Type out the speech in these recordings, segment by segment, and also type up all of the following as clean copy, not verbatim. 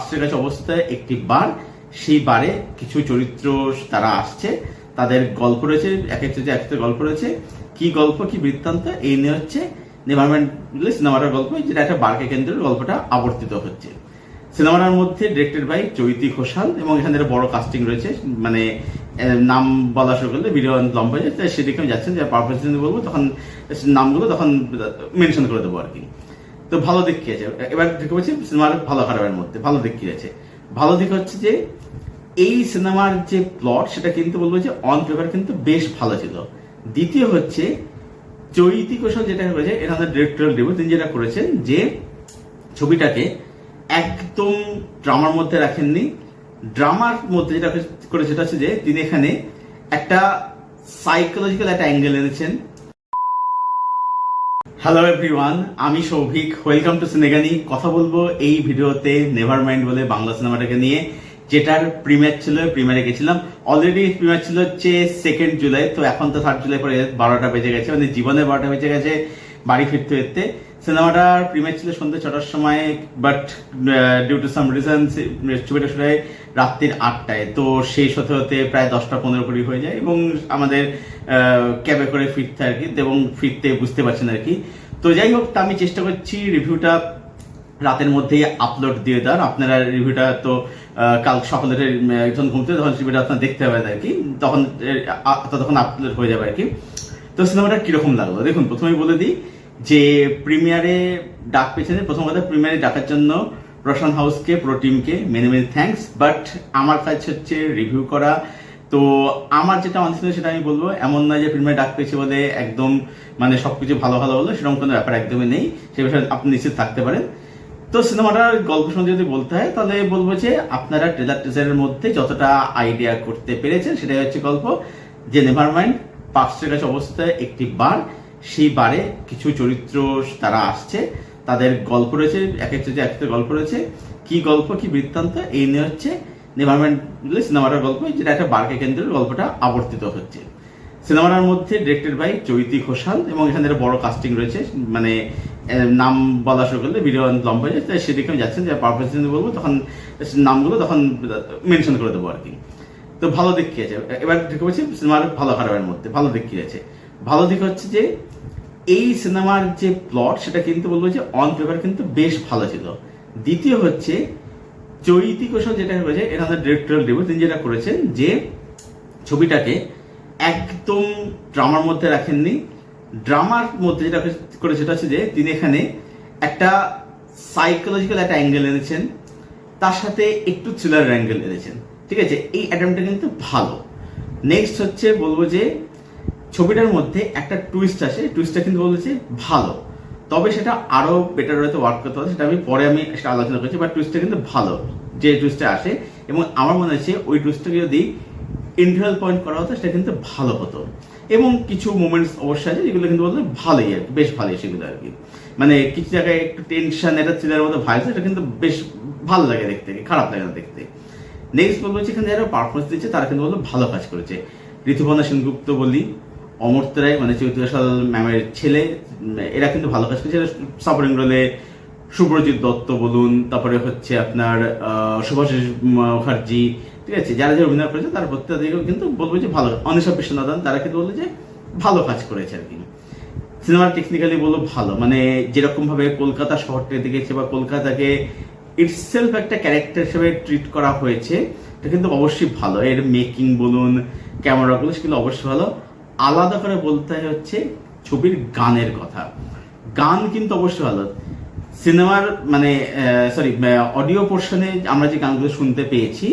পার্শ্বের কাছে অবস্থায় একটি বার, সেই বারে কিছু চরিত্র তারা আসছে, তাদের গল্প রয়েছে, এক একটা গল্প রয়েছে। কি গল্প, কি বৃত্তান্ত, এই নিয়ে হচ্ছে নেভারম্যান্ড সিনেমাটার গল্প, যেটা একটা বারকে কেন্দ্রে গল্পটা আবর্তিত হচ্ছে। সিনেমাটার মধ্যে ডিরেক্টেড বাই চৈতি ঘোষাল, এবং এখানে একটা বড় কাস্টিং রয়েছে, মানে নাম বলা শুরু করলে ভিডিও লম্বা হয়ে যায়, সেদিকে আমি যাচ্ছেন যে পারপাস বলবো তখন নামগুলো তখন মেনশন করে দেবো আর কি। তো ভালো দিক কি আছে, এবার দেখে বলছি সিনেমার ভালো খারাপের মধ্যে ভালো দিক কি আছে। ভালো দিক হচ্ছে যে এই সিনেমার যে প্লট সেটা কিন্তু বলবো যে অন পেপার কিন্তু বেশ ভালো ছিল। দ্বিতীয় হচ্ছে চৈতি ঘোষাল যেটা করেছে, এখানে ডিরেক্টরিয়াল ডেবিউ তিনি যেটা করেছেন যে ছবিটাকে একদম ড্রামার মধ্যে রাখেননি। ড্রামার মধ্যে যেটা করেছে সেটা হচ্ছে যে তিনি এখানে একটা সাইকোলজিক্যাল একটা অ্যাঙ্গেল এনেছেন। হ্যালো এভরিওয়ান, আমি সৌভিক, ওয়েলকাম টু সিনেগানি। কথা বলবো এই ভিডিওতে নেভারমাইন্ড বলে বাংলা সিনেমাটাকে নিয়ে, যেটার প্রিমিয়ার ছিল, প্রিমিয়ারে গেছিলাম। অলরেডি প্রিমিয়ার ছিল হচ্ছে 2 জুলাই, তো এখন তো 3 জুলাই পরে 12টা বেজে গেছে, মানে জীবনে 12টা বেজে গেছে বাড়ি ফিরতে ফিরতে। সিনেমাটার প্রিমিয়ার ছিল সন্ধ্যে 6টার সময়, but due to some reason ছবিটা শুরু হয় রাত্রির 8টায়। তো শেষ হতে হতে প্রায় 10টা-15 হয়ে যায়, এবং আমাদের ক্যাবে করে ফিরতে আর কি, এবং ফিরতে বুঝতে পারছেন আর কি। তো যাই হোক, আমি চেষ্টা করছি রিভিউটা রাতের মধ্যেই আপলোড দিয়ে দেন। আপনারা রিভিউটা তো কাল সকালে যখন ঘুমতে তখন রিভিউটা আপনার দেখতে হবে আর কি, তখন আপলোড হয়ে যাবে আর কি। তো সিনেমাটা কিরকম লাগলো দেখুন। প্রথমেই বলে দিই যে প্রিমিয়ারে ডাক পেয়েছেন, প্রথম কথা প্রিমিয়ারে ডাকার জন্য রোশন হাউসকে, পুরো টিমকে মেনি মেনি থ্যাঙ্কস। বাট আমার কাজ হচ্ছে রিভিউ করা, তো আমার যেটা মনে ছিল সেটা আমি বলবো। এমন নয় যে প্রিমিয়ারে ডাক পেয়েছে বলে একদম মানে সবকিছু ভালো ভালো হলো, সেরকম কোনো ব্যাপার একদমই নেই, সে বিষয়ে আপনি নিশ্চিত থাকতে পারেন। তো সিনেমাটার গল্প সম্বন্ধে যদি বলতে হয় তাহলে বলবো যে আপনারা টিজারের মধ্যে যতটা আইডিয়া করতে পেরেছেন সেটাই হচ্ছে গল্প, যে নেভারমাইন্ড পার্শ্বের কাছে অবস্থায় একটি বার, সেই বারে কিছু চরিত্র তারা আসছে, তাদের গল্প রয়েছে, এক একটা গল্প রয়েছে। কি গল্প, কি বৃত্তান্ত, এই নিয়ে হচ্ছে নেভারম্যান্ড সিনেমাটার গল্প, যেটা একটা বারকে কেন্দ্রে গল্পটা আবর্তিত হচ্ছে। সিনেমাটার মধ্যে ডিরেক্টেড বাই চৈতি ঘোষাল, এবং এখানে একটা বড় কাস্টিং রয়েছে, মানে নাম বলা শুরু করলে ভিডিও লম্বা হয়ে যায়, সেদিকে আমি যাচ্ছেন যে পারপাস বলবো তখন নামগুলো তখন মেনশন করে দেবো আর কি। তো ভালো দিক কি আছে, এবার দেখে বলছি সিনেমার ভালো খারাপের মধ্যে ভালো দিক কি আছে। ভালো দিক হচ্ছে যে এই সিনেমার যে প্লট সেটা কিন্তু বলবো যে অন পেপার কিন্তু বেশ ভালো ছিল। দ্বিতীয় হচ্ছে চৈতি ঘোষাল যেটা করেছে, এখানে ডিরেক্টরিয়াল ডেবিউ তিনি যেটা করেছেন যে ছবিটাকে একদম ড্রামার মধ্যে রাখেননি। ড্রামার মধ্যে যেটা করেছে সেটা হচ্ছে যে তিনি এখানে একটা সাইকোলজিক্যাল একটা অ্যাঙ্গেল এনেছেন, তার সাথে একটু থ্রিলার অ্যাঙ্গেল এনেছেন, ঠিক আছে। এই অ্যাটেম্পটা কিন্তু ভালো। নেক্সট হচ্ছে বলবো যে ছবিটার মধ্যে একটা টুইস্ট আসে, টুইস্টটা কিন্তু বলবো যে ভালো, তবে সেটা আরো বেটার হয়তো ওয়ার্ক করতে হবে, সেটা আমি পরে সেটা আলোচনা করছি। বাট টুইস্টটা কিন্তু ভালো, যে টুইস্টটা আসে, এবং আমার মনে হচ্ছে ওই টুইস্টটাকে যদি ইন্টারভাল পয়েন্ট করা হতো সেটা কিন্তু ভালো হতো। এবং কিছু মোমেন্টস অবশ্যই আছে যেগুলো কিন্তু বলতে ভালোই আর কি, বেশ ভালোই সেগুলো আর কি। মানে কিছু জায়গায় একটু টেনশন, এটা থ্রিলারের মধ্যে ভাইস, এটা কিন্তু বেশ ভালো লাগে দেখতে, খারাপ লাগে না দেখতে। নেক্সট বলবো যেখানে যারা পারফরমেন্স দিচ্ছে তারা কিন্তু বলবো ভালো কাজ করেছে। ঋতুপর্ণা সেনগুপ্ত বলি, অমর্ত্য রায় মানে চৈতি ঘোষাল ম্যামের ছেলে, এরা কিন্তু ভালো কাজ করেছে। সাপোর্টিং রোলে সুব্রজিৎ দত্ত বলুন, তারপরে হচ্ছে আপনার শুভাশিস মুখার্জি, ঠিক আছে, যারা যারা অভিনয় করেছে তার প্রত্যেকেও কিন্তু বলবো যে ভালো। অনিশা বিশ্বনাথন, তারা কিন্তু বলবো যে ভালো কাজ করেছে আর কি। সিনেমা টেকনিক্যালি বলবো ভালো, মানে যেরকম ভাবে কলকাতা শহরটাকে দেখেছে বা কলকাতাকে ইটসেলফ একটা ক্যারেক্টার হিসেবে ট্রিট করা হয়েছে, এটা কিন্তু অবশ্যই ভালো। এর মেকিং বলুন, ক্যামেরাগুলো সেগুলো অবশ্যই ভালো। আলাদা করে বলতে হচ্ছে ছবির গানের কথা, গান কিন্তু অবশ্যই ভালো। সিনেমার মানে সরি অডিও পোর্শনে আমরা যে গানগুলো শুনতে পেয়েছি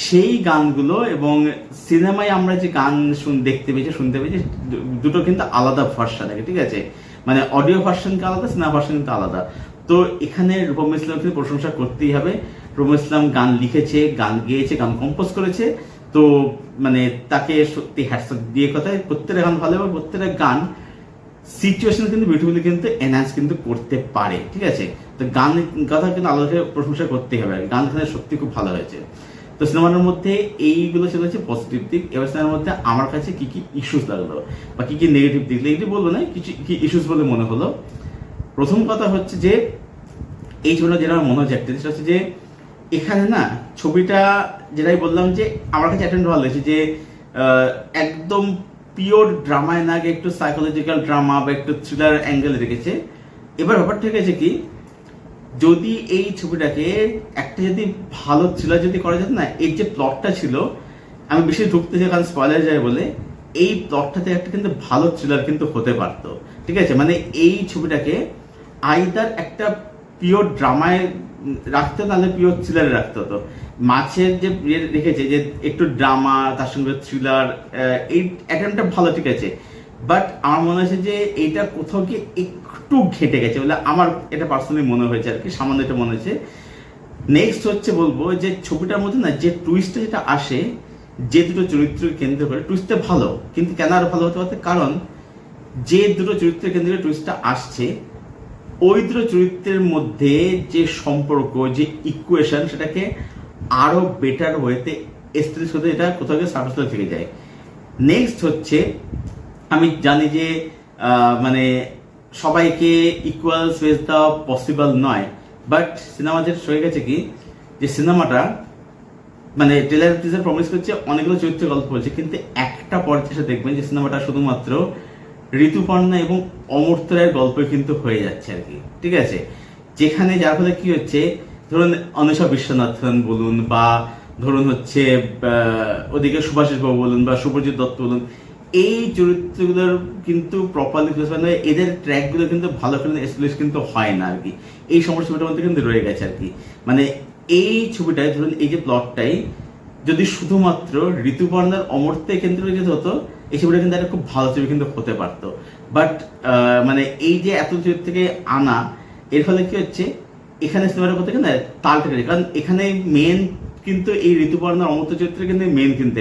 সেই গানগুলো এবং সিনেমায় আমরা যে গান দেখতে পেয়েছি, শুনতে পেয়েছি, দুটো কিন্তু আলাদা ভার্সন থাকে, ঠিক আছে। মানে অডিও ভার্সনকে আলাদা, সিনেমা ভার্সন কিন্তু আলাদা। তো এখানে রূপম ইসলামকে প্রশংসা করতেই হবে। রূপম ইসলাম গান লিখেছে, গান গেয়েছে, গান কম্পোজ করেছে, তো মানে তাকে সত্যি হ্যাটসঅ্যাপ দিয়ে কথায় প্রত্যেকটা গান ভালো, এবং প্রত্যেকটা গান সিচুয়েশন কিন্তু বিউটিফুলি কিন্তু এনহ্যান্স কিন্তু করতে পারে, ঠিক আছে। তো গান কথা কিন্তু আলাদা প্রশংসা করতেই হবে, গান এখানে সত্যি খুব ভালো হয়েছে। তো সিনেমার মধ্যে এইগুলো ছিল হচ্ছে পজিটিভ দিক। এবার সিনেমার মধ্যে আমার কাছে কি কি ইস্যুস লাগলো বা কি কি নেগেটিভ দিক, নেগেটিভ বলবো না, কিছু কি ইস্যুস বলে মনে হলো। প্রথম কথা হচ্ছে যে এই ছবিটা যেটা আমার মনে হচ্ছে একটা, সেটা হচ্ছে যে এখানে না ছবিটা যেটাই বললাম যে আমার কাছে অ্যাটেন্ড ভালো লেগেছে, যে একদম পিওর ড্রামায় না গিয়ে একটু সাইকোলজিক্যাল ড্রামা বা একটু থ্রিলার অ্যাঙ্গেল রেখেছে। এবার ব্যাপারটা হয়েছে কি, যদি এই ছবিটাকে একটা যদি ভালো থ্রিলার যদি করা যেত না, এর যে প্লটটা ছিল, আমি বেশি ঢুকতে চাই কারণ স্পয়লার যায় বলে, এই প্লটটাতে একটা কিন্তু ভালো থ্রিলার কিন্তু হতে পারতো। ঠিক আছে, মানে এই ছবিটাকে আইদার একটা পিওর ড্রামায় রাখতে, নাহলে পিওর থ্রিলারে রাখতে হতো। মাছের যে রেখেছে যে একটু ড্রামা তার সঙ্গে থ্রিলার, এই অ্যাটেম্পটা ভালো, ঠিক আছে, বাট আমার মনে হয়েছে যে এইটা কোথাও গিয়ে একটু ঘেটে গেছে বলে আমার এটা পার্সোনালি মনে হয়েছে আর কি, সামান্য এটা মনে হয়েছে। নেক্সট হচ্ছে বলবো যে ছবিটার মধ্যে না যে টুইস্টটা যেটা আসে, যে দুটো চরিত্রকে কেন্দ্র করে টুইস্টটা ভালো, কিন্তু কেন আরো ভালো হতে পারত, কারণ যে দুটো চরিত্রের কেন্দ্র করে টুইস্টটা আসছে, ওই দুটো চরিত্রের মধ্যে যে সম্পর্ক, যে ইকুয়েশন, সেটাকে আরো বেটার ওয়েতে এস্টাবলিশ করতে এটা কোথাও গিয়ে সার্ভিস থেকে যায়। নেক্সট হচ্ছে, আমি জানি যে মানে সবাইকে ইকুয়াল স্পেস দেওয়া পসিবল নয়, বাট সিনেমা যেটা হয়ে গেছে কি, যে সিনেমাটা মানে ট্রেলার টিজার প্রমিস করছে অনেকগুলো চরিত্রের গল্প বলছে, কিন্তু একটা পর্যায়ে এসে দেখবেন যে সিনেমাটা শুধুমাত্র ঋতুপর্ণা এবং অমর্ত্য রায়ের গল্প কিন্তু হয়ে যাচ্ছে আর কি। ঠিক আছে, যেখানে যার ফলে কি হচ্ছে, ধরুন অনিশা বিশ্বনাথন বলুন, বা ধরুন হচ্ছে ওদিকে সুভাষিস বাবু বলুন, বা শুভজিৎ দত্ত বলুন, এই চরিত্রগুলোর কিন্তু প্রপারলি মানে এদের ট্র্যাকগুলো কিন্তু ভালো করে এস্টাবলিশ কিন্তু হয় না আর কি। এই সমস্যাটার মধ্যে কিন্তু রয়ে গেছে আর কি। মানে এই ছবিটায় ধরুন এই যে প্লটটাই যদি শুধুমাত্র ঋতুপর্ণার অমর্ত্যে কেন্দ্র যেতে হতো, এই ছবিটা কিন্তু একটা খুব ভালো ছবি কিন্তু হতে পারতো। বাট মানে এই যে এত চরিত্র থেকে আনা, এর ফলে কি হচ্ছে, এখানে সিনেমাটা করতে গেলে তালটা কেটে, কারণ এখানে মেন কিন্তু এই ঋতুপর্ণার অমর্ত্য চরিত্র কিন্তু মেন, কিন্তু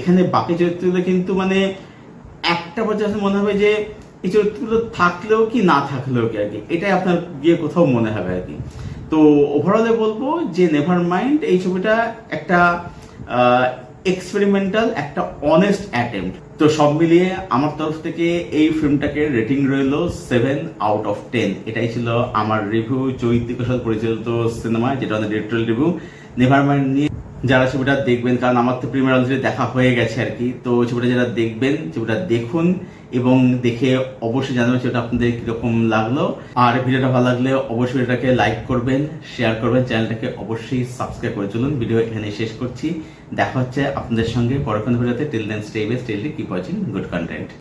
এখানে বাকি চরিত্রগুলো কিন্তু মানে একটা পর্যায়ে মনে হবে যে এই চরিত্রগুলো থাকলেও কি না থাকলেও কি আর কি, এটাই আপনার গিয়ে কোথাও মনে হবে আর কি। তো ওভারঅলে বলবো যে নেভার মাইন্ড এই ছবিটা একটা এক্সপেরিমেন্টাল, একটা অনেস্ট অ্যাটেম্প্ট। তো সব মিলিয়ে আমার তরফ থেকে এই ফিল্মটাকে রেটিং রইল 7/10। এটাই ছিল আমার রিভিউ চৈত্রিক সাল পরিচালিত সিনেমা, যেটা আমাদের ডিরেক্টরিয়াল রিভিউ নেভার মাইন্ড নিয়ে। যারা ছবিটা দেখবেন, কারণ আমার তো প্রিমিয়ার অলরেডি দেখা হয়ে গেছে আর কি, তো ছবিটা যারা দেখবেন ছবিটা দেখুন এবং দেখে অবশ্যই জানাবেন সেটা আপনাদের কিরকম লাগলো। আর ভিডিওটা ভালো লাগলে অবশ্যই এটাকে লাইক করবেন, শেয়ার করবেন, চ্যানেলটাকে অবশ্যই সাবস্ক্রাইব করে চলুন। ভিডিও এখানে শেষ করছি, দেখা হচ্ছে আপনাদের সঙ্গে পরবর্তী ভিডিওতে। Till then stay best, till keep watching good content.